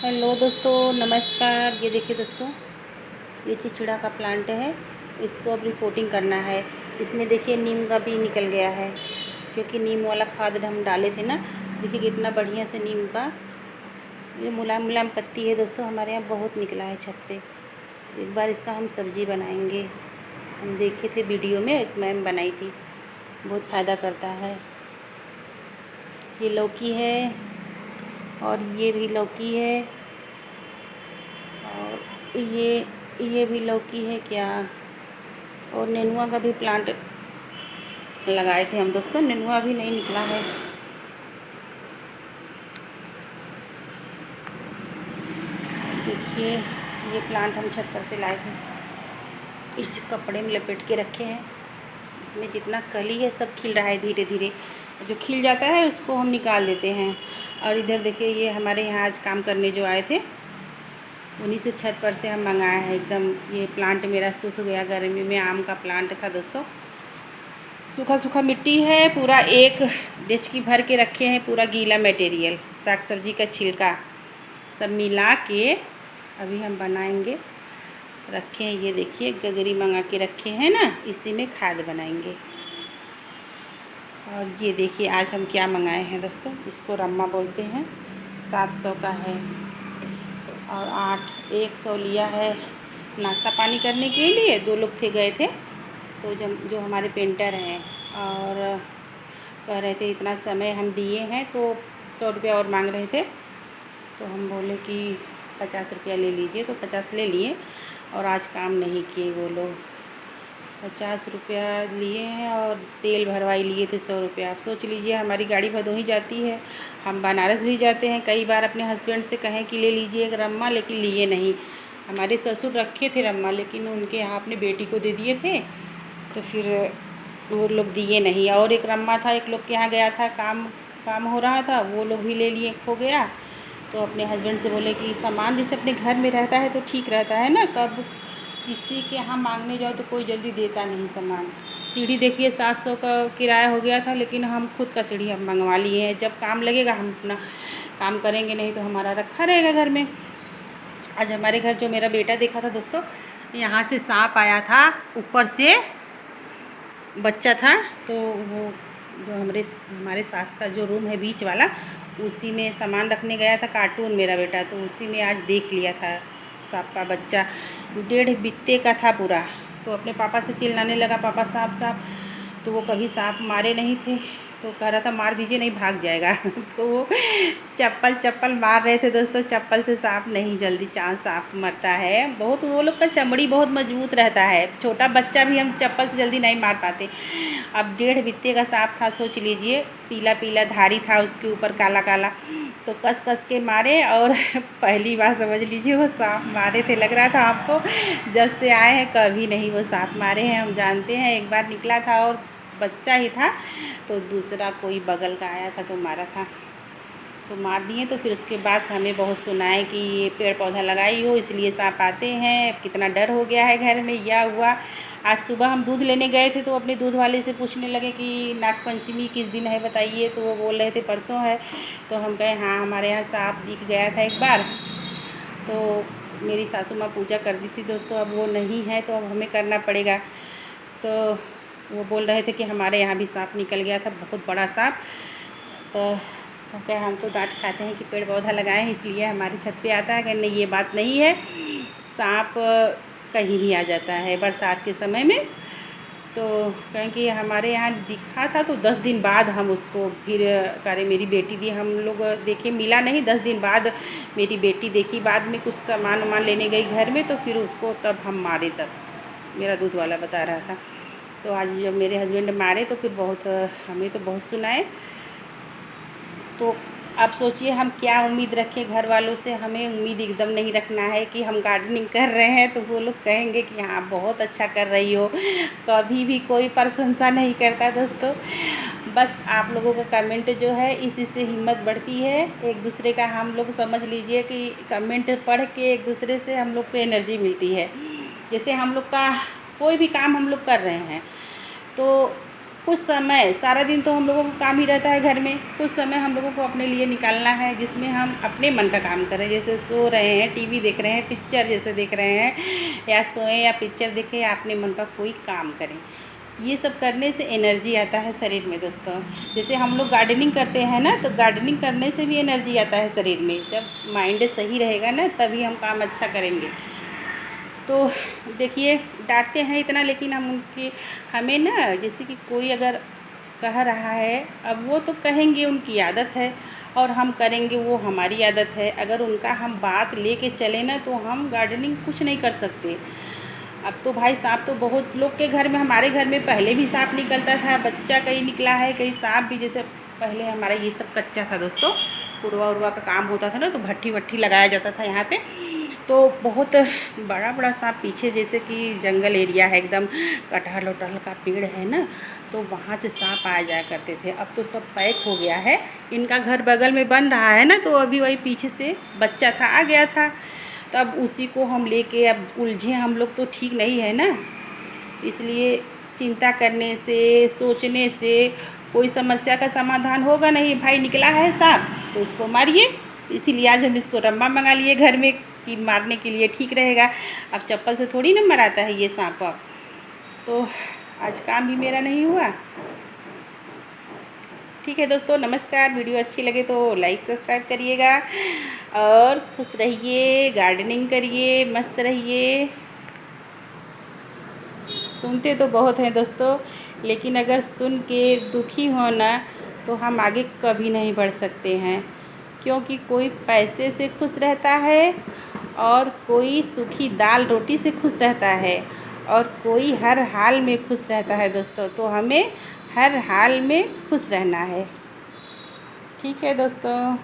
Hello दोस्तों, नमस्कार। ये देखिए दोस्तों, ये चिचिड़ा का प्लांट है। इसको अब रिपोर्टिंग करना है। इसमें देखिए नीम का भी निकल गया है, क्योंकि नीम वाला खाद हम डाले थे ना। देखिए कितना बढ़िया से नीम का ये मुलायम मुलायम पत्ती है दोस्तों। हमारे यहाँ बहुत निकला है छत पे। एक बार इसका हम सब्ज़ी बनाएंगे। हम देखे थे वीडियो में, एक मैम बनाई थी, बहुत फ़ायदा करता है। ये लौकी है और ये भी लौकी है और ये भी लौकी है क्या। और नेनुआ का भी प्लांट लगाए थे हम दोस्तों। नेनुआ भी नहीं निकला है। देखिए ये प्लांट हम छत पर से लाए थे। इस कपड़े में लपेट के रखे हैं। इसमें जितना कली है सब खिल रहा है धीरे धीरे। जो खिल जाता है उसको हम निकाल देते हैं। और इधर देखिए ये हमारे यहाँ आज काम करने जो आए थे, उन्हीं से छत पर से हम मंगाए हैं। एकदम ये प्लांट मेरा सूख गया। गर्मी में आम का प्लांट था दोस्तों। सूखा सूखा मिट्टी है पूरा। एक डेचकी भर के रखे हैं पूरा गीला मटेरियल, साग सब्जी का छिलका सब मिला के अभी हम बनाएंगे। रखे हैं, ये देखिए गगरी मंगा के रखे हैं ना, इसी में खाद बनाएंगे। और ये देखिए आज हम क्या मंगाए हैं दोस्तों। इसको रम्मा बोलते हैं। 700 का है और 100 लिया है नाश्ता पानी करने के लिए। 2 लोग थे, गए थे तो जो हमारे पेंटर हैं, और कह रहे थे इतना समय हम दिए हैं तो 100 रुपया और मांग रहे थे। तो हम बोले कि 50 रुपया ले लीजिए, तो 50 ले लिए। और आज काम नहीं किए वो लोग। 50 रुपया लिए हैं और तेल भरवाई लिए थे 100 रुपया। आप सोच लीजिए, हमारी गाड़ी भदोही जाती है, हम बनारस भी जाते हैं। कई बार अपने हस्बैंड से कहें कि ले लीजिए एक रम्मा, लेकिन लिए नहीं। हमारे ससुर रखे थे रम्मा, लेकिन उनके यहाँ अपनी बेटी को दे दिए थे, तो फिर वो लोग दिए नहीं। और एक रम्मा था, एक लोग के यहाँ गया था, काम हो रहा था, वो लोग भी ले लिए, खो गया। तो अपने हस्बैंड से बोले कि सामान जैसे अपने घर में रहता है तो ठीक रहता है ना, कब किसी के यहाँ मांगने जाओ तो कोई जल्दी देता नहीं सामान। सीढ़ी देखिए 700 का किराया हो गया था, लेकिन हम खुद का सीढ़ी हम मंगवा लिए हैं। जब काम लगेगा हम अपना काम करेंगे, नहीं तो हमारा रखा रहेगा घर में। आज हमारे घर जो मेरा बेटा देखा था दोस्तों, यहाँ से सांप आया था, ऊपर से बच्चा था। तो वो जो हमारे सास का जो रूम है बीच वाला, उसी में सामान रखने गया था कार्टून मेरा बेटा, तो उसी में आज देख लिया था सांप का बच्चा। 1.5 बित्ते का था पूरा। तो अपने पापा से चिल्लाने लगा, पापा सांप सांप। तो वो कभी सांप मारे नहीं थे, तो कह रहा था मार दीजिए नहीं भाग जाएगा। तो वो चप्पल मार रहे थे दोस्तों। चप्पल से सांप नहीं जल्दी सांप मरता है। बहुत वो लोग का चमड़ी बहुत मजबूत रहता है। छोटा बच्चा भी हम चप्पल से जल्दी नहीं मार पाते। अब 1.5 बित्ते का सांप था, सोच लीजिए। पीला पीला धारी था उसके ऊपर, काला काला। तो कस कस के मारे, और पहली बार समझ लीजिए वो सांप मारे थे। लग रहा था आपको जब से आए हैं कभी नहीं वो सांप मारे हैं। हम जानते हैं, एक बार निकला था और बच्चा ही था, तो दूसरा कोई बगल का आया था तो मारा था, तो मार दिए। तो फिर उसके बाद हमें बहुत सुनाए कि ये पेड़ पौधा लगाई हो इसलिए सांप आते हैं। कितना डर हो गया है घर में। यह हुआ आज सुबह हम दूध लेने गए थे, तो अपने दूध वाले से पूछने लगे कि नागपंचमी किस दिन है बताइए। तो वो बोल रहे थे परसों है। तो हम कहे हाँ, हमारे यहाँ सांप दिख गया था एक बार। तो मेरी सासू माँ पूजा कर दी थी दोस्तों, अब वो नहीं है तो अब हमें करना पड़ेगा। तो वो बोल रहे थे कि हमारे यहाँ भी सांप निकल गया था, बहुत बड़ा सांप। तो क्या हम तो डांट खाते हैं कि पेड़ पौधा लगाए हैं इसलिए हमारी छत पे आता है। कि नहीं, ये बात नहीं है। सांप कहीं भी आ जाता है बरसात के समय में। तो कहें कि हमारे यहाँ दिखा था, तो 10 दिन बाद हम उसको फिर करे मेरी बेटी दी, हम लोग देखे मिला नहीं। 10 दिन बाद मेरी बेटी देखी, बाद में कुछ सामान वामान लेने गई घर में, तो फिर उसको तब हम मारे। तब मेरा दूध वाला बता रहा था। तो आज जब मेरे हस्बैंड मारे तो फिर बहुत हमें तो बहुत सुनाए। तो आप सोचिए हम क्या उम्मीद रखें घर वालों से। हमें उम्मीद एकदम नहीं रखना है कि हम गार्डनिंग कर रहे हैं तो वो लोग कहेंगे कि हाँ बहुत अच्छा कर रही हो। कभी भी कोई प्रशंसा नहीं करता दोस्तों। बस आप लोगों का कमेंट जो है इसी से हिम्मत बढ़ती है। एक दूसरे का हम लोग समझ लीजिए कि कमेंट पढ़ के एक दूसरे से हम लोग को एनर्जी मिलती है। जैसे हम लोग का कोई भी काम हम लोग कर रहे हैं, तो कुछ समय, सारा दिन तो हम लोगों को काम ही रहता है घर में, कुछ समय हम लोगों को अपने लिए निकालना है जिसमें हम अपने मन का काम करें। जैसे सो रहे हैं, टीवी देख रहे हैं, पिक्चर जैसे देख रहे हैं, या सोएं या पिक्चर देखें या अपने मन का कोई काम करें। ये सब करने से एनर्जी आता है शरीर में दोस्तों। जैसे हम लोग गार्डनिंग करते हैं ना, तो गार्डनिंग करने से भी एनर्जी आता है शरीर में। जब माइंड सही रहेगा ना, तभी हम काम अच्छा करेंगे। तो देखिए, डांटते हैं इतना, लेकिन हमें ना, जैसे कि कोई अगर कह रहा है, अब वो तो कहेंगे, उनकी आदत है, और हम करेंगे, वो हमारी आदत है। अगर उनका हम बात लेके चले ना, तो हम गार्डनिंग कुछ नहीं कर सकते। अब तो भाई सांप तो बहुत लोग के घर में, हमारे घर में पहले भी सांप निकलता था, बच्चा कहीं निकला है, कहीं सांप भी। जैसे पहले हमारा ये सब कच्चा था दोस्तों, पुरवा उरवा का काम होता था ना, तो भट्टी वट्टी लगाया जाता था यहाँ पे, तो बहुत बड़ा बड़ा सांप पीछे, जैसे कि जंगल एरिया है एकदम, कटहल वटहल का पेड़ है ना, तो वहाँ से सांप आ जाया करते थे। अब तो सब पैक हो गया है, इनका घर बगल में बन रहा है ना, तो अभी वही पीछे से बच्चा था, आ गया था, तब उसी को हम लेके अब उलझे हम लोग, तो ठीक नहीं है ना। इसलिए चिंता करने से, सोचने से कोई समस्या का समाधान होगा नहीं। भाई निकला है सांप तो इसको मारिए, इसीलिए आज हम इसको रम्मा मंगा लिए घर में कि मारने के लिए ठीक रहेगा। अब चप्पल से थोड़ी ना मराता है ये सांप। अब तो आज काम भी मेरा नहीं हुआ। ठीक है दोस्तों, नमस्कार। वीडियो अच्छी लगे तो लाइक सब्सक्राइब करिएगा, और खुश रहिए, गार्डनिंग करिए, मस्त रहिए। सुनते तो बहुत हैं दोस्तों, लेकिन अगर सुन के दुखी होना, तो हम आगे कभी नहीं बढ़ सकते हैं। क्योंकि कोई पैसे से खुश रहता है, और कोई सूखी दाल रोटी से खुश रहता है, और कोई हर हाल में खुश रहता है दोस्तों। तो हमें हर हाल में खुश रहना है। ठीक है दोस्तों।